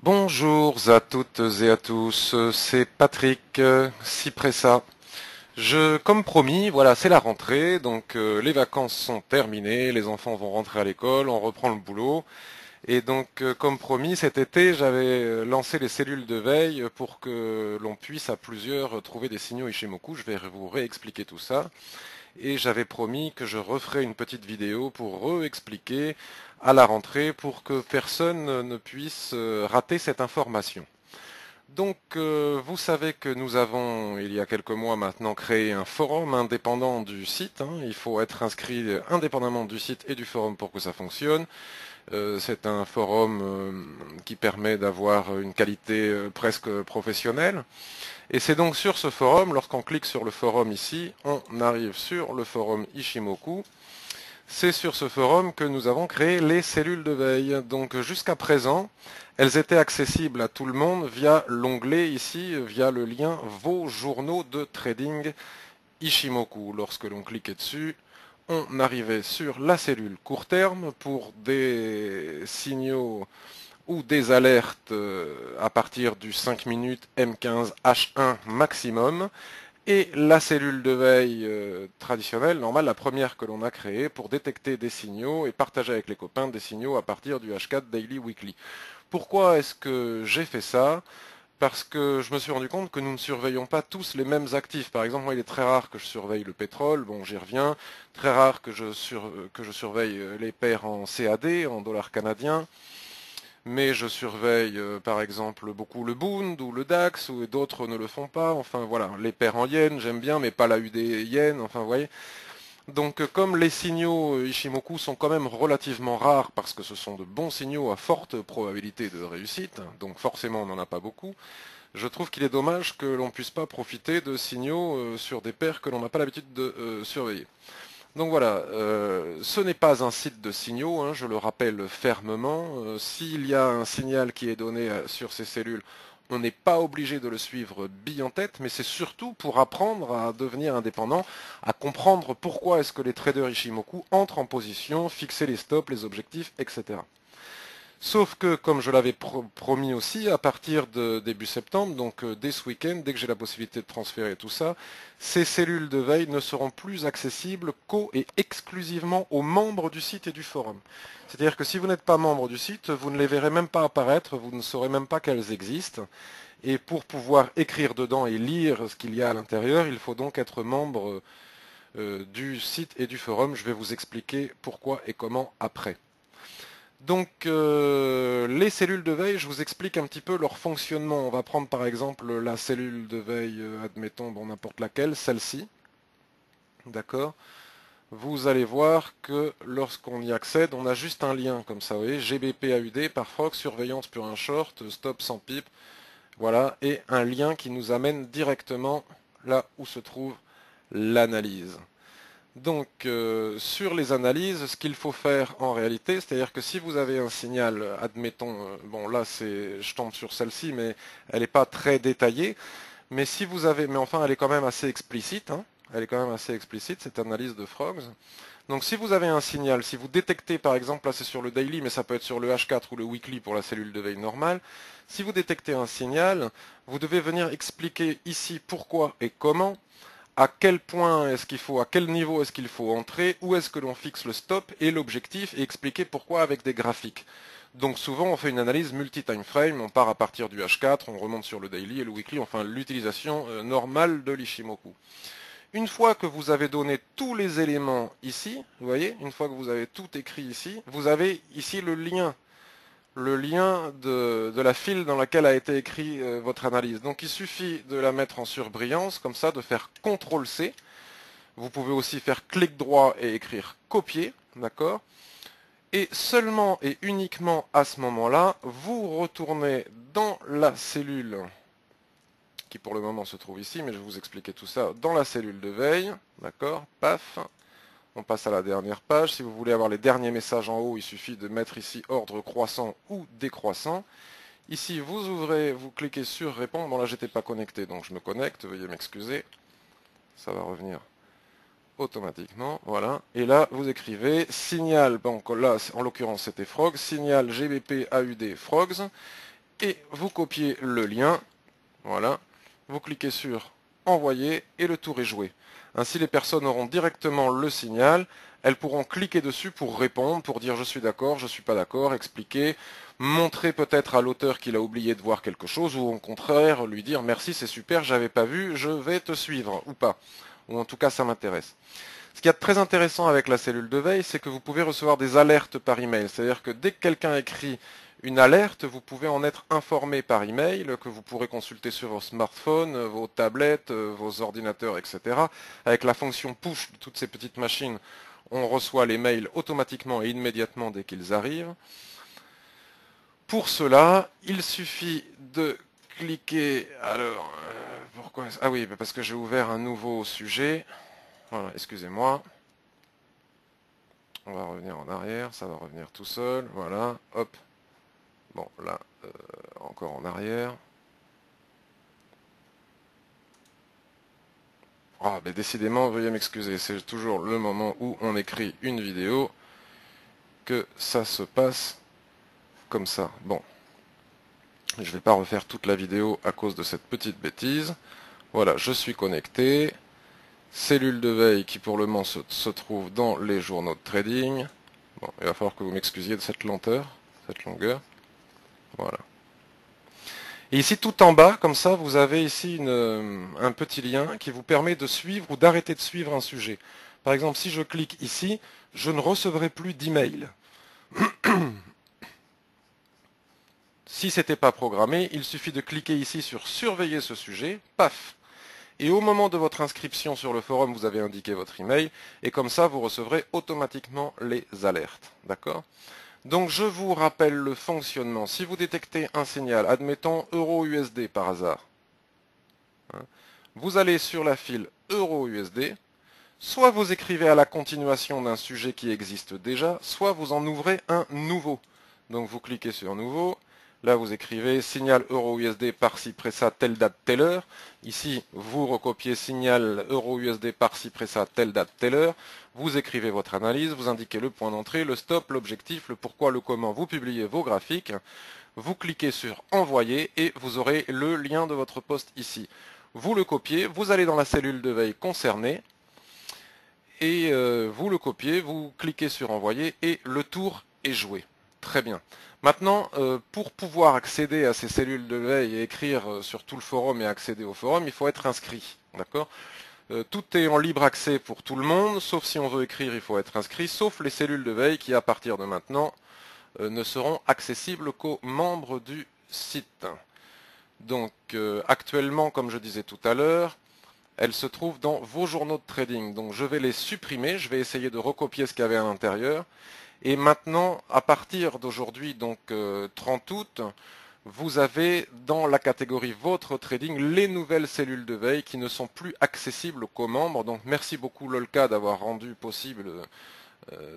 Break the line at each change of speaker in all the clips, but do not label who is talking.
Bonjour à toutes et à tous, c'est Patrick Cipressa. Comme promis, voilà, c'est la rentrée, donc les vacances sont terminées, les enfants vont rentrer à l'école, on reprend le boulot. Et donc, comme promis, cet été, j'avais lancé les cellules de veille pour que l'on puisse à plusieurs trouver des signaux Ishimoku. Je vais vous réexpliquer tout ça. Et j'avais promis que je referais une petite vidéo pour réexpliquer à la rentrée pour que personne ne puisse rater cette information. Donc, vous savez que nous avons, il y a quelques mois maintenant, créé un forum indépendant du site, hein. Il faut être inscrit indépendamment du site et du forum pour que ça fonctionne. C'est un forum qui permet d'avoir une qualité presque professionnelle. Et c'est donc sur ce forum, lorsqu'on clique sur le forum ici, on arrive sur le forum Ishimoku. C'est sur ce forum que nous avons créé les cellules de veille. Donc jusqu'à présent, elles étaient accessibles à tout le monde via l'onglet ici, via le lien Vos journaux de trading Ishimoku. Lorsque l'on cliquait dessus, on arrivait sur la cellule court terme pour des signaux ou des alertes à partir du 5 minutes M15H1 maximum, et la cellule de veille traditionnelle, normale, la première que l'on a créée pour détecter des signaux et partager avec les copains des signaux à partir du H4 Daily Weekly. Pourquoi est-ce que j'ai fait ça? Parce que je me suis rendu compte que nous ne surveillons pas tous les mêmes actifs. Par exemple, moi, il est très rare que je surveille le pétrole, bon, j'y reviens. Très rare que je surveille les paires en CAD, en dollars canadiens. Mais je surveille par exemple beaucoup le Bund ou le DAX, ou d'autres ne le font pas. Enfin voilà, les paires en yens, j'aime bien, mais pas la UD yen, enfin vous voyez. Donc comme les signaux Ishimoku sont quand même relativement rares, parce que ce sont de bons signaux à forte probabilité de réussite, donc forcément on n'en a pas beaucoup, je trouve qu'il est dommage que l'on ne puisse pas profiter de signaux sur des paires que l'on n'a pas l'habitude de surveiller. Donc voilà, ce n'est pas un site de signaux, hein, je le rappelle fermement. S'il y a un signal qui est donné sur ces cellules, on n'est pas obligé de le suivre bille en tête, mais c'est surtout pour apprendre à devenir indépendant, à comprendre pourquoi est-ce que les traders Ishimoku entrent en position, fixer les stops, les objectifs, etc. Sauf que, comme je l'avais promis aussi, à partir de début septembre, donc dès ce week-end, dès que j'ai la possibilité de transférer tout ça, ces cellules de veille ne seront plus accessibles qu'aux et exclusivement aux membres du site et du forum. C'est-à-dire que si vous n'êtes pas membre du site, vous ne les verrez même pas apparaître, vous ne saurez même pas qu'elles existent. Et pour pouvoir écrire dedans et lire ce qu'il y a à l'intérieur, il faut donc être membre du site et du forum. Je vais vous expliquer pourquoi et comment après. Donc les cellules de veille, je vous explique un petit peu leur fonctionnement. On va prendre par exemple la cellule de veille, admettons, bon, n'importe laquelle, celle-ci. D'accord? Vous allez voir que lorsqu'on y accède, on a juste un lien comme ça, vous voyez, GBP AUD par Frog, surveillance pour un short, stop sans pipe, voilà, et un lien qui nous amène directement là où se trouve l'analyse. Donc, sur les analyses, ce qu'il faut faire en réalité, c'est-à-dire que si vous avez un signal, admettons, bon là je tombe sur celle-ci, mais elle n'est pas très détaillée, mais si vous avez, mais enfin elle est quand même assez explicite, hein, elle est quand même assez explicite cette analyse de Frogs. Donc si vous avez un signal, si vous détectez par exemple, là c'est sur le daily, mais ça peut être sur le H4 ou le weekly pour la cellule de veille normale, si vous détectez un signal, vous devez venir expliquer ici pourquoi et comment, à quel point est-ce qu'il faut, à quel niveau est-ce qu'il faut entrer, où est-ce que l'on fixe le stop et l'objectif, et expliquer pourquoi avec des graphiques. Donc souvent on fait une analyse multi-time frame, on part à partir du H4, on remonte sur le daily et le weekly, enfin l'utilisation normale de l'Ishimoku. Une fois que vous avez donné tous les éléments ici, vous voyez, une fois que vous avez tout écrit ici, vous avez ici le lien de la file dans laquelle a été écrit votre analyse. Donc il suffit de la mettre en surbrillance, comme ça, de faire CTRL-C. Vous pouvez aussi faire clic droit et écrire copier, d'accord? Et seulement et uniquement à ce moment-là, vous retournez dans la cellule, qui pour le moment se trouve ici, mais je vais vous expliquer tout ça, dans la cellule de veille, d'accord? Paf, on passe à la dernière page. Si vous voulez avoir les derniers messages en haut, il suffit de mettre ici ordre croissant ou décroissant. Ici, vous ouvrez, vous cliquez sur répondre. Bon, là, j'étais pas connecté, donc je me connecte. Veuillez m'excuser. Ça va revenir automatiquement. Voilà. Et là, vous écrivez signal. Donc là, en l'occurrence, c'était Frog. Signal GBP AUD Frogs. et vous copiez le lien. Voilà. Vous cliquez sur envoyer et le tour est joué. Ainsi, les personnes auront directement le signal. Elles pourront cliquer dessus pour répondre, pour dire je suis d'accord, je suis pas d'accord, expliquer, montrer peut-être à l'auteur qu'il a oublié de voir quelque chose, ou au contraire lui dire merci, c'est super, j'avais pas vu, je vais te suivre, ou pas. Ou en tout cas, ça m'intéresse. Ce qu'il y a de très intéressant avec la cellule de veille, c'est que vous pouvez recevoir des alertes par email. C'est-à-dire que dès que quelqu'un écrit une alerte, vous pouvez en être informé par email, que vous pourrez consulter sur vos smartphones, vos tablettes, vos ordinateurs, etc. Avec la fonction push de toutes ces petites machines, on reçoit les mails automatiquement et immédiatement dès qu'ils arrivent. Pour cela, il suffit de cliquer... Alors, pourquoi... Ah oui, parce que j'ai ouvert un nouveau sujet. Voilà, excusez-moi. On va revenir en arrière, ça va revenir tout seul. Voilà, hop. Bon, là, encore en arrière. Ah, mais décidément, veuillez m'excuser, c'est toujours le moment où on écrit une vidéo que ça se passe comme ça. Bon, je ne vais pas refaire toute la vidéo à cause de cette petite bêtise. Voilà, je suis connecté. Cellule de veille qui pour le moment se trouve dans les journaux de trading. Bon, il va falloir que vous m'excusiez de cette lenteur, cette longueur. Voilà. Et ici, tout en bas, comme ça, vous avez ici un petit lien qui vous permet de suivre ou d'arrêter de suivre un sujet. Par exemple, si je clique ici, je ne recevrai plus d'email. Si ce n'était pas programmé, il suffit de cliquer ici sur surveiller ce sujet, paf. Et au moment de votre inscription sur le forum, vous avez indiqué votre email, et comme ça, vous recevrez automatiquement les alertes. D'accord ? Donc je vous rappelle le fonctionnement. Si vous détectez un signal, admettons euro-USD par hasard, hein, vous allez sur la file euro-USD, soit vous écrivez à la continuation d'un sujet qui existe déjà, soit vous en ouvrez un nouveau. Donc vous cliquez sur nouveau, là vous écrivez signal euro-USD par-ci pressa telle date telle heure. Ici vous recopiez signal euro-USD par-ci pressa telle date telle heure. Vous écrivez votre analyse, vous indiquez le point d'entrée, le stop, l'objectif, le pourquoi, le comment, vous publiez vos graphiques. Vous cliquez sur envoyer et vous aurez le lien de votre poste ici. Vous le copiez, vous allez dans la cellule de veille concernée et vous le copiez, vous cliquez sur envoyer et le tour est joué. Très bien. Maintenant, pour pouvoir accéder à ces cellules de veille et écrire sur tout le forum et accéder au forum, il faut être inscrit. D'accord ? Tout est en libre accès pour tout le monde, sauf si on veut écrire, il faut être inscrit, sauf les cellules de veille qui, à partir de maintenant, ne seront accessibles qu'aux membres du site. Donc, actuellement, comme je disais tout à l'heure, elles se trouvent dans vos journaux de trading. Donc, je vais les supprimer, je vais essayer de recopier ce qu'il y avait à l'intérieur. Et maintenant, à partir d'aujourd'hui, donc 30 août, vous avez dans la catégorie votre trading les nouvelles cellules de veille qui ne sont plus accessibles qu'aux membres. Donc merci beaucoup Lolka d'avoir rendu possible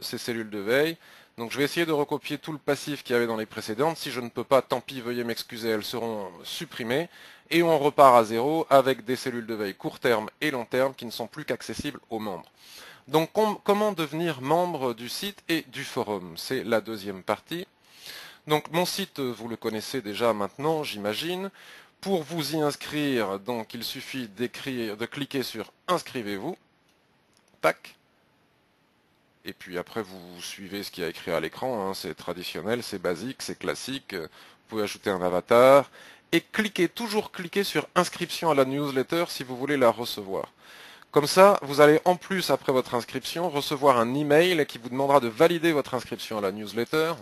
ces cellules de veille. Donc je vais essayer de recopier tout le passif qu'il y avait dans les précédentes. Si je ne peux pas, tant pis, veuillez m'excuser, elles seront supprimées. Et on repart à zéro avec des cellules de veille court terme et long terme qui ne sont plus qu'accessibles aux membres. Donc comment devenir membre du site et du forum? C'est la deuxième partie. Donc mon site, vous le connaissez déjà maintenant, j'imagine. Pour vous y inscrire, donc il suffit de cliquer sur inscrivez-vous. Tac. Et puis après vous suivez ce qu'il y a écrit à l'écran, hein. C'est traditionnel, c'est basique, c'est classique. Vous pouvez ajouter un avatar. Et toujours cliquer sur inscription à la newsletter si vous voulez la recevoir. Comme ça, vous allez en plus, après votre inscription, recevoir un email qui vous demandera de valider votre inscription à la newsletter.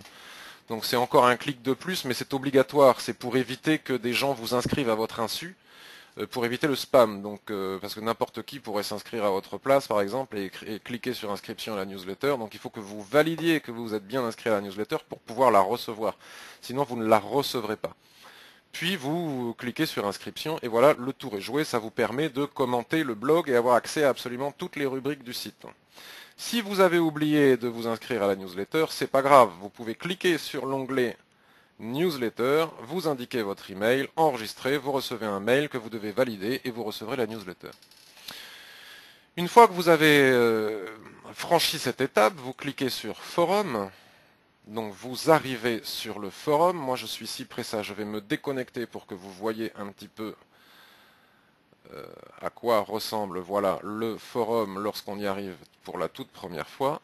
Donc c'est encore un clic de plus, mais c'est obligatoire. C'est pour éviter que des gens vous inscrivent à votre insu, pour éviter le spam. Donc parce que n'importe qui pourrait s'inscrire à votre place, par exemple, et cliquer sur inscription à la newsletter. Donc il faut que vous validiez que vous êtes bien inscrit à la newsletter pour pouvoir la recevoir. Sinon, vous ne la recevrez pas. Puis vous cliquez sur inscription et voilà, le tour est joué. Ça vous permet de commenter le blog et avoir accès à absolument toutes les rubriques du site. Si vous avez oublié de vous inscrire à la newsletter, c'est pas grave. Vous pouvez cliquer sur l'onglet newsletter, vous indiquez votre email, enregistrer, vous recevez un mail que vous devez valider et vous recevrez la newsletter. Une fois que vous avez franchi cette étape, vous cliquez sur forum. Donc vous arrivez sur le forum, moi je suis Cypressa, je vais me déconnecter pour que vous voyez un petit peu à quoi ressemble voilà, le forum lorsqu'on y arrive pour la toute première fois.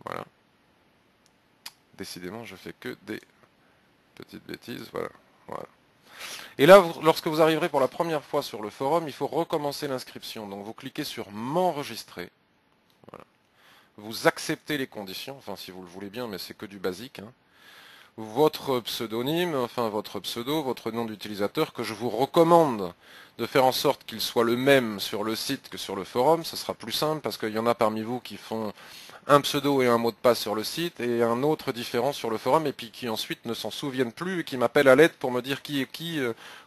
Voilà. Décidément, je fais que des petites bêtises. Voilà. Voilà. Et là, lorsque vous arriverez pour la première fois sur le forum, il faut recommencer l'inscription. Donc vous cliquez sur m'enregistrer. Voilà. Vous acceptez les conditions, enfin si vous le voulez bien, mais c'est que du basique. Hein. Votre pseudonyme, enfin votre pseudo, votre nom d'utilisateur, que je vous recommande de faire en sorte qu'il soit le même sur le site que sur le forum. Ce sera plus simple parce qu'il y en a parmi vous qui font un pseudo et un mot de passe sur le site et un autre différent sur le forum et puis qui ensuite ne s'en souviennent plus et qui m'appellent à l'aide pour me dire qui est qui,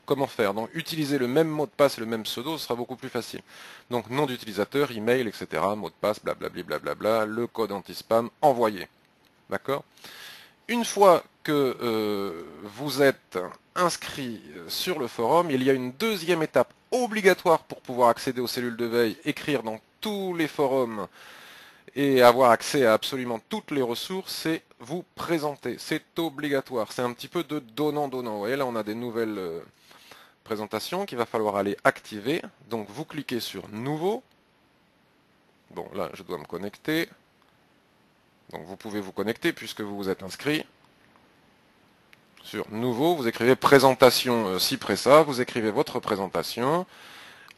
comment faire. Donc utiliser le même mot de passe et le même pseudo, ce sera beaucoup plus facile. Donc nom d'utilisateur, email, etc., mot de passe, blablabla, blablabla, le code anti-spam, envoyé. D'accord ? Une fois que vous êtes inscrit sur le forum, il y a une deuxième étape obligatoire pour pouvoir accéder aux cellules de veille, écrire dans tous les forums et avoir accès à absolument toutes les ressources, c'est vous présenter. C'est obligatoire. C'est un petit peu de donnant-donnant. Vous voyez, là, on a des nouvelles présentations qu'il va falloir aller activer. Donc, vous cliquez sur Nouveau. Bon, là, je dois me connecter. Donc, vous pouvez vous connecter puisque vous vous êtes inscrit. Sur Nouveau, vous écrivez Présentation Cypressa, vous écrivez votre présentation.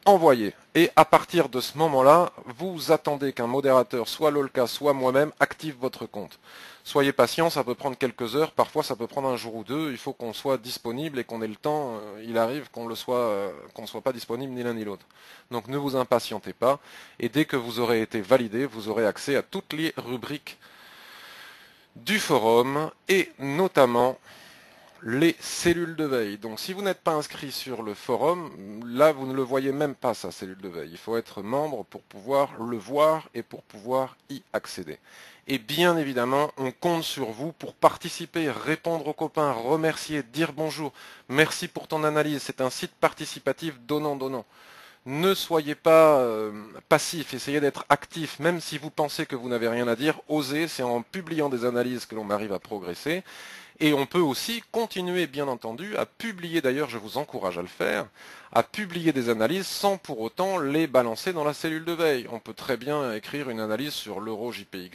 Envoyer. Et à partir de ce moment-là, vous attendez qu'un modérateur, soit Lolka, soit moi-même, active votre compte. Soyez patient, ça peut prendre quelques heures, parfois ça peut prendre un jour ou deux, il faut qu'on soit disponible et qu'on ait le temps, il arrive qu'on ne soit pas disponible ni l'un ni l'autre. Donc ne vous impatientez pas, et dès que vous aurez été validé, vous aurez accès à toutes les rubriques du forum, et notamment les cellules de veille. Donc si vous n'êtes pas inscrit sur le forum, là vous ne le voyez même pas, sa cellule de veille. Il faut être membre pour pouvoir le voir et pour pouvoir y accéder. Et bien évidemment, on compte sur vous pour participer, répondre aux copains, remercier, dire bonjour. Merci pour ton analyse, c'est un site participatif donnant-donnant. Ne soyez pas passif, essayez d'être actif, même si vous pensez que vous n'avez rien à dire, osez, c'est en publiant des analyses que l'on arrive à progresser. Et on peut aussi continuer, bien entendu, à publier, d'ailleurs je vous encourage à le faire, à publier des analyses sans pour autant les balancer dans la cellule de veille. On peut très bien écrire une analyse sur l'euro JPY,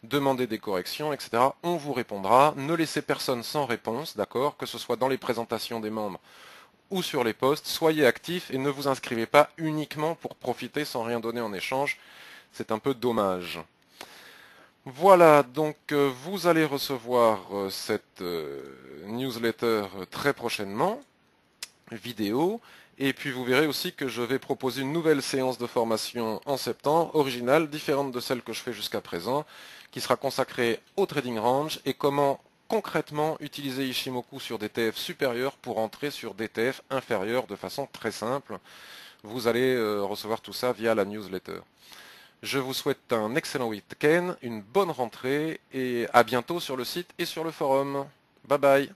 demander des corrections, etc. On vous répondra, ne laissez personne sans réponse, d'accord, que ce soit dans les présentations des membres ou sur les posts, soyez actifs et ne vous inscrivez pas uniquement pour profiter sans rien donner en échange. C'est un peu dommage. Voilà, donc vous allez recevoir cette newsletter très prochainement, vidéo, et puis vous verrez aussi que je vais proposer une nouvelle séance de formation en septembre, originale, différente de celle que je fais jusqu'à présent, qui sera consacrée au trading range et comment concrètement utiliser Ishimoku sur des TF supérieurs pour entrer sur des TF inférieurs de façon très simple. Vous allez recevoir tout ça via la newsletter. Je vous souhaite un excellent week-end, une bonne rentrée et à bientôt sur le site et sur le forum. Bye bye.